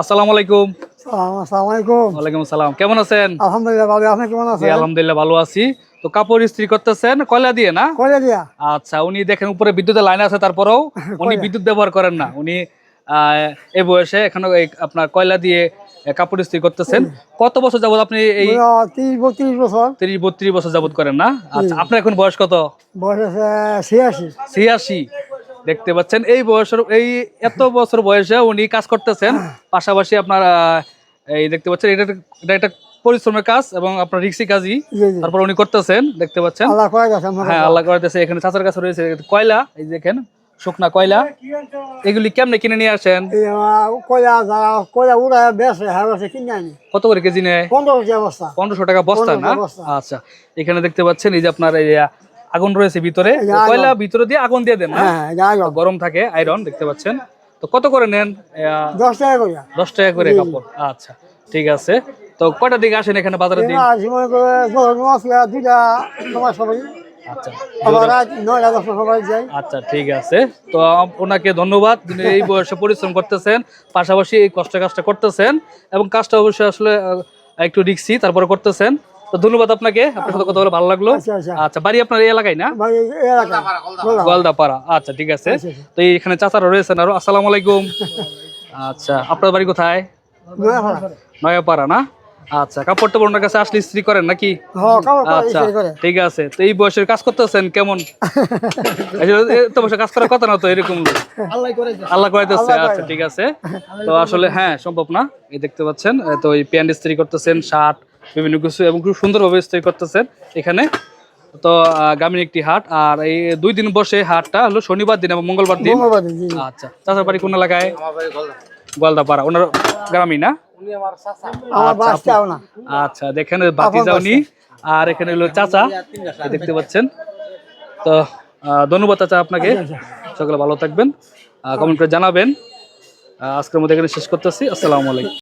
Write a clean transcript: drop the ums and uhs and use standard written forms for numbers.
আসসালামু আলাইকুম। আসসালামু আলাইকুম। ওয়ালাইকুম আসসালাম। কেমন আছেন? আলহামদুলিল্লাহ ভালো। আপনি কেমন জি, আছেন? আলহামদুলিল্লাহ ভালো আছি। তো কাপড় ইস্ত্রি করতেছেন কয়লা দিয়ে না? কয়লা দিয়া? আচ্ছা, উনি দেখেন উপরে বিদ্যুতের লাইন আছে তারপরেও উনি কয়লা। বিদ্যুৎ ব্যবহার করেন না। উনি এই বয়সে এখনো এই আপনার কয়লা দিয়ে কাপড় ইস্ত্রি করতেছেন। কত বছর যাবত আপনি এই 30-32 বছর। 30-32 বছর যাবত করেন না? জি। আচ্ছা, আপনার এখন বয়স কত? বয়স আছে 86। 86। দেখতে পাচ্ছেন এই বয়সের এই এত বছর বয়সে উনি কাজ করতেছেন। পাশাপাশি আপনার এই দেখতে পাচ্ছেন এটা একটা পরিশ্রমের কাজ এবং আপনার রিক্সি কাজই। জি, জি। তারপর উনি করতেছেন দেখতে পাচ্ছেন। আল্লাহ কয় গেছে আমার হ্যাঁ, কাছে। আল্লাহ করতেছে। এখানে চাচার কাছে রয়েছে কয়লা, এই দেখেন শুকনা কয়লা। এগুলি কেমনে কিনে নিয়ে আসেন? এই কয়লা যারা কয়লা উড়ায় বেচে হ্যাঁ বেচে কিনে আনি। কত করে কেজি নেয়? 15 টাকা বস্তা। 1500 টাকা বস্তা 1500 না? টাকা বস্তা। আচ্ছা, এখানে দেখতে পাচ্ছেন এই যে আপনার এই আগুন রয়েছে ভিতরে। এই যে তো আগুন। কয়লা ভিতরে দিয়ে আগুন দিয়ে দেন না? হ্যাঁ, তো গরম থাকে আয়রন দেখতে পাচ্ছেন। তো কত করে নেন? 10 টাকা করে। 10 টাকা করে জি। কাপড়। আচ্ছা, ঠিক আছে। তো কয়টার দিকে আসেন এখানে বাজারের দিন? মনে করে দুইটা তোমার সবাই আচ্ছা, আবার রাত 9-10 সবাই যাই। আচ্ছা, ঠিক আছে। তো ওনাকে ধন্যবাদ। তিনি এই বয়সে পরিশ্রম করতেছেন, পাশাপাশি এই কষ্টের কাজটা করতেছেন এবং কাজটা অবশ্যই আসলে একটু রিস্কি তারপরে করতেছেন। তো ধন্যবাদ আপনাকে। আপনার সাথে কথা বলে ভালো লাগলো। আচ্ছা, আচ্ছা। আচ্ছা, বাড়ি আপনার এই এলাকায় না? ভাই এই এলাকা। গোয়ালদাপাড়া। আচ্ছা, ঠিক আছে। আচ্ছা, আচ্ছা। তো এইখানে চাচারা রয়েছেন আরো। আসসালামু আলাইকুম। আচ্ছা, আপনার বাড়ি কোথায়? নয়াপাড়া। নয়াপাড়া না? আচ্ছা, কাপড় টাপড় ওনার কাছে আসলে ইস্ত্রি করেন নাকি? হ্যাঁ, কাপড় আচ্ছা, ইস্ত্রি করে। ঠিক আছে। তো এই বয়সের কাজ করতেছেন কেমন? এত বয়সে কাজ করার কথা না তো এরকম লোক। আল্লাহ করাইতেছে। আল্লাহ আচ্ছা, করে। ঠিক আছে। তো আসলে হ্যাঁ সম্ভব না। এই দেখতে পাচ্ছেন তো এই প্যান্ট ইস্ত্রি করতেছেন, শার্ট বিভিন্ন কিছু এবং খুব সুন্দরভাবে ইস্ত্রি করতেছেন এখানে। তো গ্রামীণ একটি হাট আর এই 2 দিন বসে হাটটা হলো শনিবার দিন এবং মঙ্গলবার দিন। মঙ্গলবার দিন, জি, জি। আচ্ছা, চাচার বাড়ি কোন এলাকায়? গোয়ালদাপাড়া। ওনার গ্রামই না? আমার আচ্ছা, বাসটাও না। আচ্ছা, দেখেন ভাতিজা উনি আর এখানে হলো চাচা এই দেখতে পাচ্ছেন। তো ধন্যবাদ চাচা আপনাকে। আচ্ছা, আচ্ছা। সকলে ভালো থাকবেন, কমেন্ট করে জানাবেন। আজকের মধ্যে এখানে শেষ করতেছি। আসসালামু আলাইকুম।